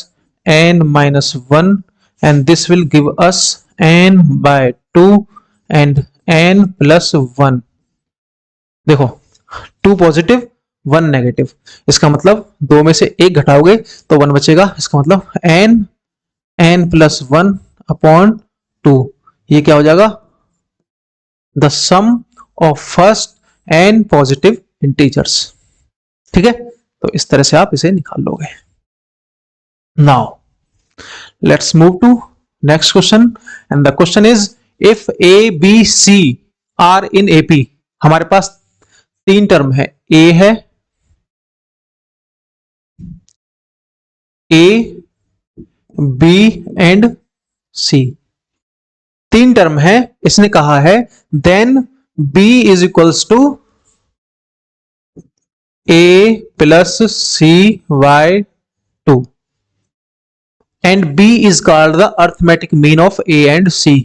n minus 1 and this will give us n by 2 and n plus 1। देखो 2 पॉजिटिव 1 नेगेटिव, इसका मतलब 2 में से 1 घटाओगे तो 1 बचेगा, इसका मतलब n प्लस 1 अपॉन 2, ये क्या हो जाएगा, the sum of first n positive integers, ठीक है, तो इस तरह से आप इसे निकाल लोगे। Now let's move to next question, and the question is if a b c are in AP, हमारे पास 3 टर्म है, ए है, a b and c, 3 term है, इसने कहा है then b is equals to a plus c by 2 and b is called the arithmetic mean of a and c।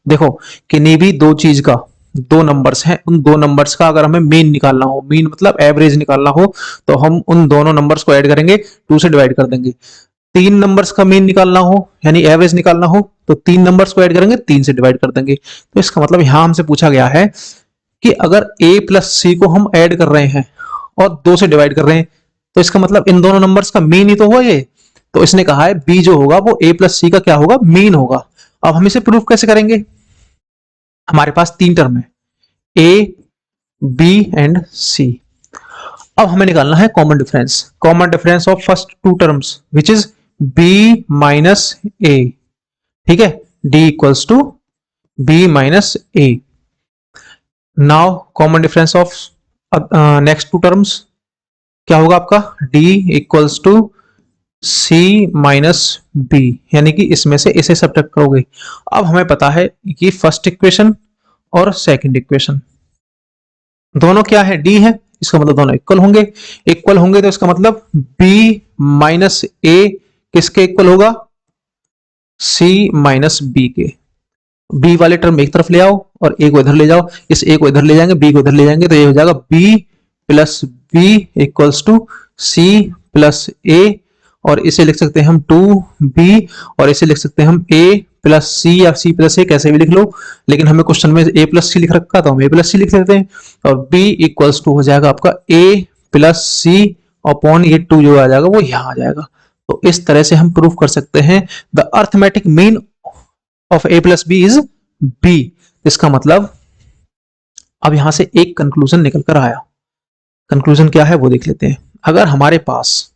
देखो किन्हीं भी दो चीज का, दो नंबर्स हैं, उन दो नंबर्स का अगर हमें मीन निकालना हो, मीन मतलब एवरेज निकालना हो, तो हम उन दोनों नंबर्स को ऐड करेंगे, 2 से डिवाइड कर देंगे। 3 नंबर्स का मीन निकालना हो यानी एवरेज निकालना हो तो 3 नंबर्स को ऐड करेंगे, 3 से डिवाइड कर देंगे। तो इसका मतलब यहां हमसे पूछा गया है कि अगर a प्लस सी को हम ऐड कर रहे हैं और 2 से डिवाइड कर रहे हैं, तो इसका मतलब इन दोनों नंबर्स का मीन ही तो हुआ ये। तो इसने कहा है b जो होगा वो a प्लस सी का क्या होगा, मीन होगा। अब हम इसे प्रूफ कैसे करेंगे, हमारे पास 3 टर्म है a b एंड c। अब हमें निकालना है common difference of first two terms which is b minus a, ठीक है, d equals to b minus a. Now common difference of next two terms क्या होगा आपका, d equals to c minus b, यानी कि इसमें से इसे सब्ट्रैक्ट करोगे। अब हमें पता है कि फर्स्ट इक्वेशन और सेकंड इक्वेशन दोनों क्या है, d है, इसका मतलब दोनों इक्वल होंगे तो इसका मतलब b माइनस a किसके इक्वल होगा, c माइनस b के। b वाले टर्म एक तरफ ले आओ और a को इधर ले जाओ, इस a को इधर ले जाएंगे, b को इधर ले जाएंगे, तो ये हो जाएगा b plus b equals to c plus a, और इसे लिख सकते हैं हम 2b, और इसे लिख सकते हैं हम a प्लस c या c प्लस a, कैसे भी लिख लो, लेकिन हमें क्वेश्चन में a प्लस c लिख रखा तो हम a प्लस c लिख सकते हैं, और b इक्वल्स टू हो जाएगा आपका a प्लस c अपॉन ये 2 जो आ जाएगा वो यहाँ आ जाएगा। तो इस तरह से हम प्रूव कर सकते हैं the arithmetic mean of a plus b is b। इसका मतलब अब यहां से एक कंक्लूजन निकल कर आया। कंक्लूजन क्या है वो देख लेते हैं। अगर हमारे पास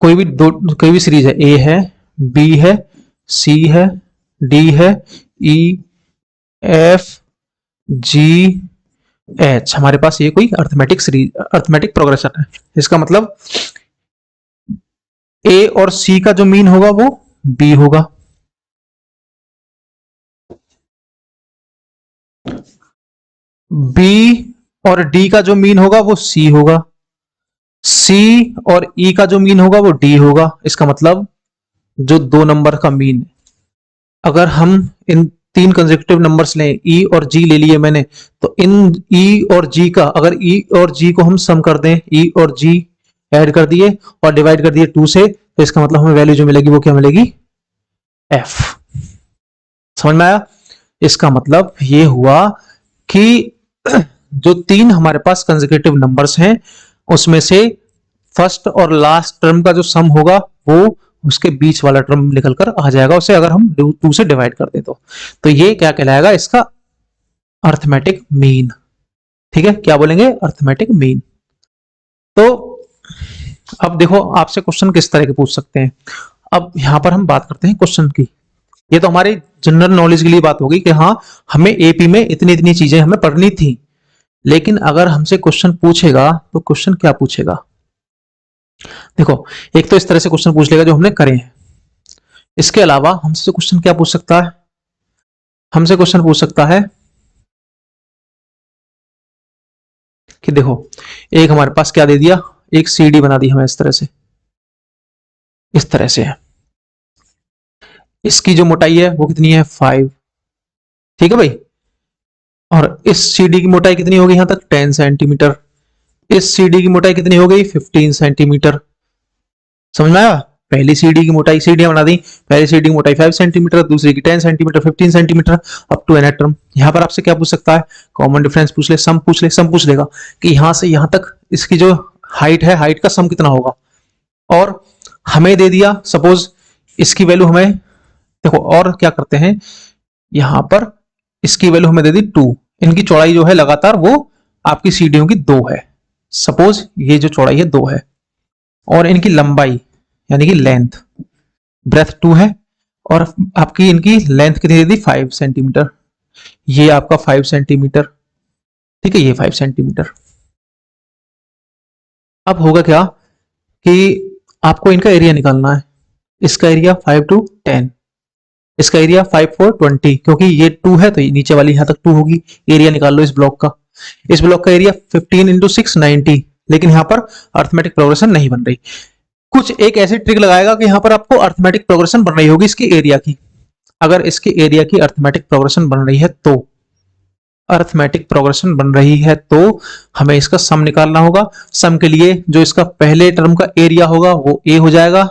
कोई भी सीरीज है, a है, b है, c है, d है, e f g h, हमारे पास ये कोई अर्थमेटिक प्रोग्रेशन है। इसका मतलब a और c का जो मीन होगा वो b होगा, b और d का जो मीन होगा वो c होगा, c और e का जो मीन होगा वो d होगा। इसका मतलब जो दो नंबर का मीन, अगर हम इन तीन कंसेक्यूटिव नंबर्स लें, e और g ले लिए मैंने, तो इन e और g का, अगर e और g को हम सम कर दें, e और g ऐड कर दिए और डिवाइड कर दिए 2 से, तो इसका मतलब हमें वैल्यू जो मिलेगी वो क्या मिलेगी, f। समझ में आया? इसका मतलब ये हुआ कि जो तीन हमारे पास कंसेक्यूटिव नंबर्स हैं उसमें से फर्स्ट और लास्ट टर्म का जो सम होगा वो उसके बीच वाला टर्म निकल कर आ जाएगा, उसे अगर हम 2 से डिवाइड कर दें तो ये क्या कहलाएगा, इसका अर्थमेटिक मीन। ठीक है, क्या बोलेंगे, अर्थमेटिक मीन। तो अब देखो आपसे क्वेश्चन किस तरह के पूछ सकते हैं। अब यहां पर हम बात करते हैं क्वेश्चन की। ये तो हमारे जनरल नॉलेज के लिए बात होगी कि हाँ हमें एपी में इतनी इतनी चीजें हमें पढ़नी थी, लेकिन अगर हमसे क्वेश्चन पूछेगा तो क्वेश्चन क्या पूछेगा। देखो एक तो इस तरह से क्वेश्चन पूछ लेगा जो हमने करे हैं, इसके अलावा हमसे क्वेश्चन क्या पूछ सकता है, हमसे क्वेश्चन पूछ सकता है कि देखो एक हमारे पास क्या दे दिया, एक सीडी बना दी हमें इस तरह से है, इसकी जो मोटाई है वो कितनी है 5, ठीक है भाई, और इस सीडी की मोटाई कितनी होगी यहां तक 10 सेंटीमीटर, इस सीडी की मोटाई कितनी हो गई 15 सेंटीमीटर। समझ में आया? पहली सीडी की मोटाई, सीडियां बना दी, पहली सीडी की मोटाई 5 सेंटीमीटर, दूसरी की 10 centimetre, 15 centimetre, up to n term. यहां पर आपसे क्या पूछ सकता है, कॉमन डिफरेंस पूछ ले, सम पूछ लेगा कि यहां से यहां तक इसकी जो हाइट है, हाइट का सम कितना होगा, और हमें दे दिया सपोज इसकी वैल्यू हमें, देखो और क्या करते हैं यहां पर, इसकी वैल्यू हमें दे दी 2, इनकी चौड़ाई जो है लगातार वो आपकी सीढ़ियों की 2 है, सपोज ये जो चौड़ाई है 2 है, और इनकी लंबाई यानी कि लेंथ, ब्रेथ 2 है, और आपकी इनकी लेंथ कितनी दे दी 5 सेंटीमीटर, ये आपका 5 सेंटीमीटर, ठीक है, ये 5 सेंटीमीटर। अब होगा क्या कि आपको इनका एरिया निकालना है, इसका एरिया 5 to 10, इसका एरिया 5 4 20, क्योंकि ये 2 है तो ये नीचे वाली यहां तक 2 होगी। एरिया निकाल लो इस ब्लॉक का, इस ब्लॉक का एरिया 15 into 6 90, लेकिन यहां पर अर्थमेटिक प्रोग्रेशन नहीं बन रही। कुछ एक ऐसी ट्रिक लगाएगा कि यहां पर आपको अर्थमेटिक प्रोग्रेशन बन रही होगी इसकी एरिया की। अगर इसके एरिया की अर्थमेटिक प्रोग्रेशन बन रही है तो, अर्थमेटिक प्रोग्रेशन बन रही है तो हमें इसका सम निकालना होगा। सम के लिए जो इसका पहले टर्म का एरिया होगा वो ए हो जाएगा,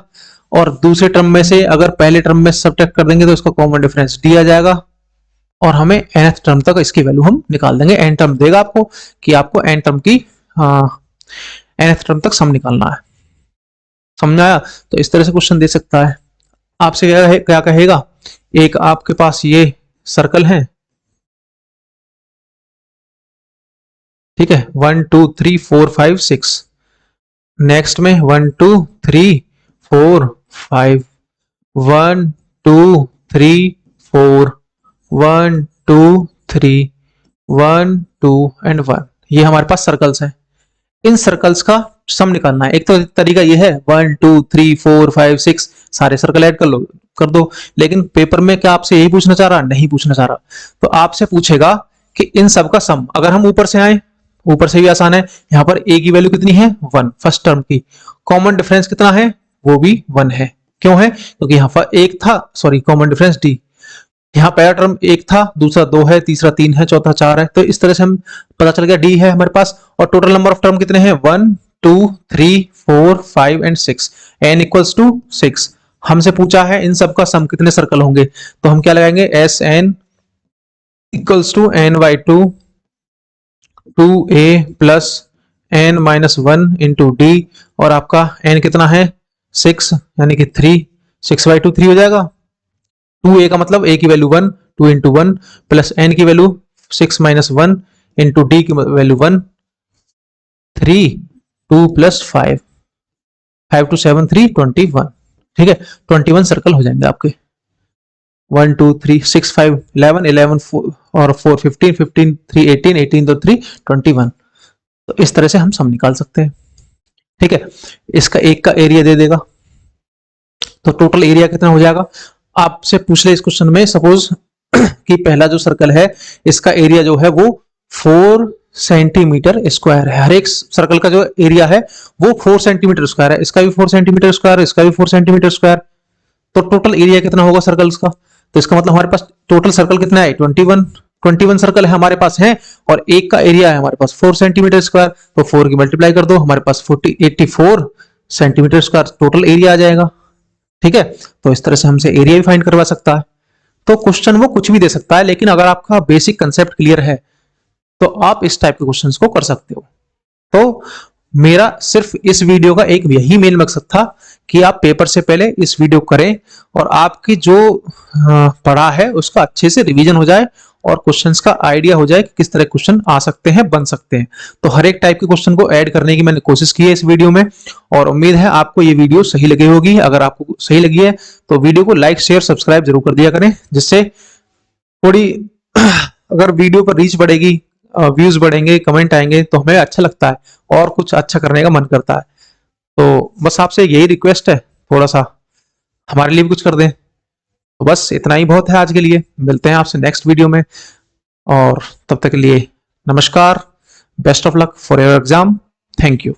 और दूसरे टर्म में से अगर पहले टर्म में सब्ट्रैक्ट कर देंगे तो इसका कॉमन डिफरेंस डी आ जाएगा, और हमें nth टर्म तक इसकी वैल्यू हम निकाल देंगे। एन टर्म देगा आपको कि आपको एन टर्म की nth टर्म तक सम निकालना है। समझ आया? तो इस तरह से क्वेश्चन दे सकता है। आपसे क्या कहेगा, एक आपके पास ये सर्कल है, ठीक है, 1 2 3 4 5 6। नेक्स्ट में 1 2 3 4 5, 1 2 3 4, 1 2 3, 1 2 एंड 1। ये हमारे पास सर्कल्स हैं। इन सर्कल्स का सम निकालना है। एक तो तरीका ये है 1 2 3 4 5 6 सारे सर्कल ऐड कर दो। लेकिन पेपर में क्या आपसे यही पूछना चाह रहा? नहीं पूछना चाह रहा। तो आपसे पूछेगा कि इन सब का सम। अगर हम ऊपर से आए, ऊपर से भी आसान है। यहाँ पर a की वैल्यू कितनी है? 1, फर्स्ट टर्म की। कॉमन डिफरेंस कितना है? वो भी 1 है। क्यों है? क्योंकि यहाँ पर एक था, सॉरी कॉमन डिफरेंस d। यहाँ पहला टर्म 1 था, दूसरा 2 है, तीसरा 3 है, चौथा 4 है। तो इस तरह से हम पता चल गया d है हमारे पास। और टोटल नंबर ऑफ टर्म कितने हैं? 1 2 3 4 5 एंड 6। n equals to 6। हमसे पूछा है इन सब का सम कितने सर्कल होंगे। तो हम क्या लगाएंगे? S n equals to n by 2 2a plus n minus 1 into d. और आपका n कितना है? 6, यानी कि 3। 6 बाई 2 3 हो जाएगा। 2a का मतलब a की वैल्यू 1, 2 इंटू 1 प्लस n की वैल्यू 6 माइनस 1 इंटू डी की वैल्यू 1, 3 2 प्लस 5, 5 2 7 3 21। ठीक है, 21 सर्कल हो जाएंगे आपके। 1 2 3 6 5 11 11 4 और 4 15 15 3 18 18 तो 3 21। तो इस तरह से हम सम निकाल सकते हैं। ठीक है, इसका एक का एरिया दे देगा। तो टोटल एरिया कितना हो जाएगा? आपसे पूछ ले इस क्वेश्चन में, सपोज कि पहला जो सर्कल है इसका एरिया जो है वो 4 सेंटीमीटर स्क्वायर है। हर एक सर्कल का जो एरिया है वो 4 सेंटीमीटर स्क्वायर है। इसका भी 4 सेंटीमीटर स्क्वायर, इसका भी 4 सेंटीमीटर स्क्वायर। तो टोटल एरिया कितना होगा सर्कल्स का? तो इसका मतलब हमारे पास टोटल सर्कल कितना है? 21 सर्कल है हमारे पास है। और एक का एरिया है हमारे पास 4 सेंटीमीटर स्क्वायर। तो 4 की मल्टीप्लाई कर दो, हमारे पास 84 सेंटीमीटर स्क्वायर टोटल एरिया आ जाएगा। ठीक है, तो इस तरह से हमसे एरिया भी फाइंड करवा सकता है। तो क्वेश्चन वो कुछ भी दे सकता है, लेकिन अगर आपका बेसिक कंसेप्ट क्लियर है तो आप इस टाइप के क्वेश्चंस को कर सकते हो। तो मेरा सिर्फ इस वीडियो का एक यही मेन मकसद था कि आप पेपर से पहले इस वीडियो करें और आपकी जो पढ़ा है उसका अच्छे से रिवीजन हो जाए और क्वेश्चंस का आइडिया हो जाए कि किस तरह क्वेश्चन आ सकते हैं, बन सकते हैं। तो हर एक टाइप के क्वेश्चन को ऐड करने की मैंने कोशिश की है इस वीडियो में, और उम्मीद है आपको ये वीडियो सही लगी होगी। अगर आपको सही लगी है तो वीडियो को लाइक शेयर सब्सक्राइब जरूर कर दिया करें, जिससे थोड़ी अगर वीडियो पर रीच बढ़ेगी, व्यूज बढ़ेंगे, कमेंट आएंगे तो हमें अच्छा लगता है और कुछ अच्छा करने का मन करता है। तो बस आपसे यही रिक्वेस्ट है, थोड़ा सा हमारे लिए भी कुछ कर दें। तो बस इतना ही बहुत है आज के लिए। मिलते हैं आपसे नेक्स्ट वीडियो में, और तब तक के लिए नमस्कार। Best of luck for your exam. Thank you.